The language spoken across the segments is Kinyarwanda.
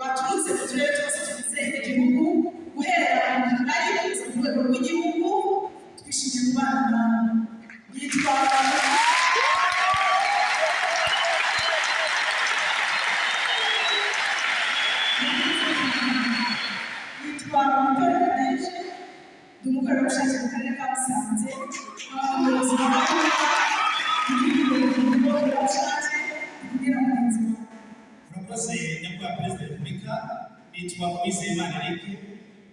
baturutse mu turere twose tugize igihugu guhera mu kagari kugeza ku rwego rw'igihugu twishimiye kubana yitwa Mutore Nadege ndi umukorerabushake mu karere ka Musanze umuyobozi w'umukorerabushake kugira ngo Murakoze nyakubahwa Perezida wa Repubulika, nitwa Uwizeyimana Eric,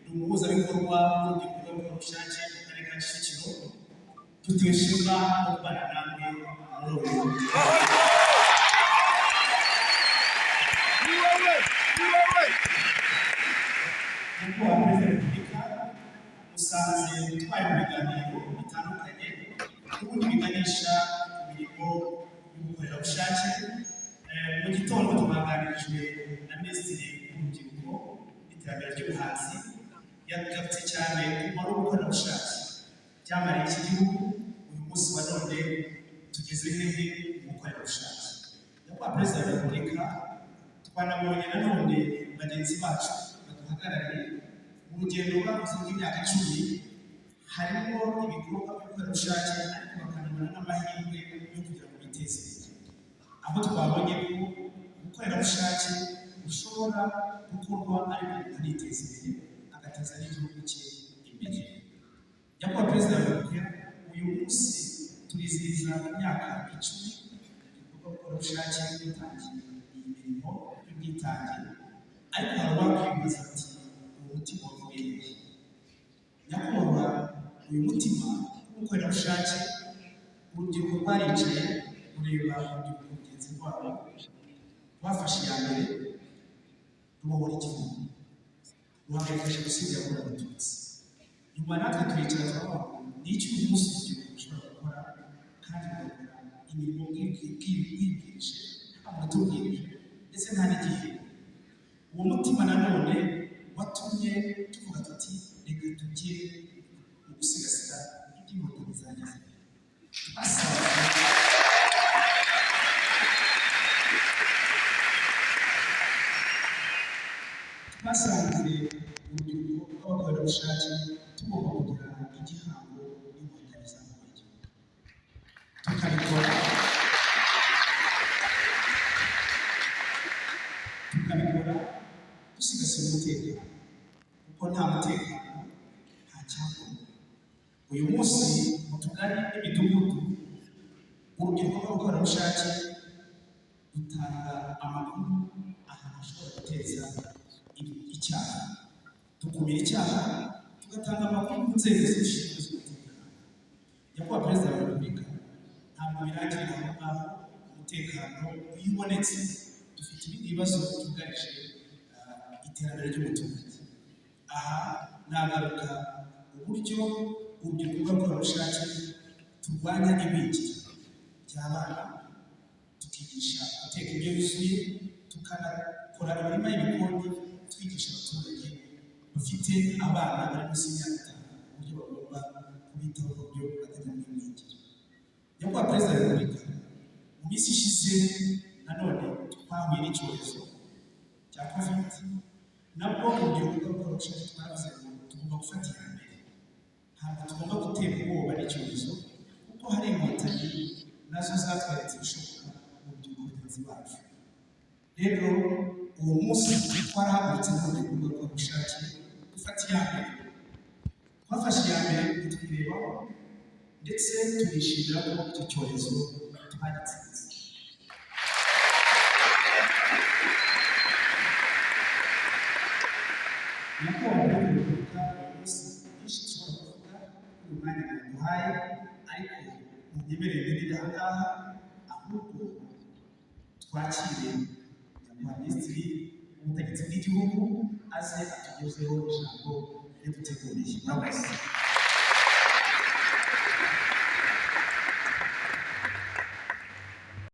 ni umuhuzabikorwa w'urubyiruko rw'ubushake mu karere ka Kicukiro, tutewe ishema no kubana namwe muri ubu buryo. Nyakubahwa Perezida wa Repubulika, Musanze utwaye mu biganiro bitandukanye n'ubundi biganisha ku mirimo y'ubukorerabushake. Mu gitondo twaganirijwe na Minisitiri w'Urubyiruko n'Iterambere ry'Ubuhanzi, yagarutse cyane ku mumaro w'ubukorerabushake byamariye iki gihugu. Uyu munsi wa none tugeze hehe mu bukorerabushake? Nyakubahwa Perezida wa Repubulika, twanabonye nanone bagenzi bacu baduhagarariye mu rugendo rwakoze rw'imyaka 10, harimo ibikorwa by'ubukorerabushake ariko bakanabona n'amahirwe yo kugira ngo biteze imbere, aho twabonye ko ubukorerabushake bushobora gukorwa ariko akaniteza imbere agateza n'igihugu cye imbere. Nyakubahwa Perezida wa Repubulika, uyu munsi turizihiza imyaka 10 ibikorwa by'ubukorerabushake bitangiye iyi mirimo y'ubwitange, ariko hari uwakwibaza ati uwo mutima wavuye hehe? Nyakubahwa, uyu mutima w'ubukorerabushake urubyiruko rwaricaye kureba urubyiruko mugenzi rwabo rwafashe iya mbere rubohora igihugu, ruhagarika Jenoside yakorewe Abatutsi. Nyuma natwe turicara turavuga ngo ni iki uyu munsi urubyiruko rushobora gukora kandi rugakora imirimo bwibwirije nta muntu utubwirije ndetse nta n'igihe. Uwo mutima nanone watumye tuvuga tuti reka tujye mu gusigasira iby'inkotanyi zagize. Twasanze urubyiruko rw'abakorerabushake tugomba kugira igihango n'inkotanyi zamuye igihugu, tukabikora dusigasira umutekano, kuko nta mutekano nta cyakorwa. Uyu munsi mu tugari n'imidugudu urubyiruko rw'abakorerabushake dutanga amakuru ahantu hashobora guteza icyaha, dukumira icyaha, tugatanga amakuru ku nzego zishinzwe umutekano. Nyakubahwa Perezida wa Repubulika, ntabwo birangirira aho ngaho. Umutekano iyo ubonetse dufite ibindi bibazo byugarije iterambere ry'umuturage. Aha nagaruka uburyo urubyiruko rw'abakorerabushake turwanya igwingira ry'abana, tukigisha guteka indyo yuzuye, tukanakora imirima y'ibikoni twigisha abaturage bafite abana bari munsi y'imyaka 5 uburyo bagomba kubitaho ku buryo batajya mu igwingira. Nyakubahwa Perezida wa Repubulika, mu minsi ishize nanone twahuye n'icyorezo cya COVID, nabwo urubyiruko rw'abakorerabushake twaravuze ngo tugomba gufata iya mbere, ntabwo tugomba gutera ubwoba n'icyorezo, kuko hari inkotanyi nazo zatweretse ibishoboka mu rubyiruko bagenzi bacu. Rero uwo munsi twarahagurutse n'urubyiruko rw'abakorerabushake dufata iya mbere, twafashe iya mbere tukirebaho ndetse tunishimira ko icyo cyorezo twagitsinze. Nyakubahwa Perezida wa Repubulika, uyu munsi byinshi dushobora kuvuga kuri uyu mwanya muduhaye, ariko munyemerere n'iri ahangaha ahubwo twakire nyakubahwa minisitiri w'ubutegetsi bw'igihugu aze atugezeho ijambo ryo gutegura murakoze.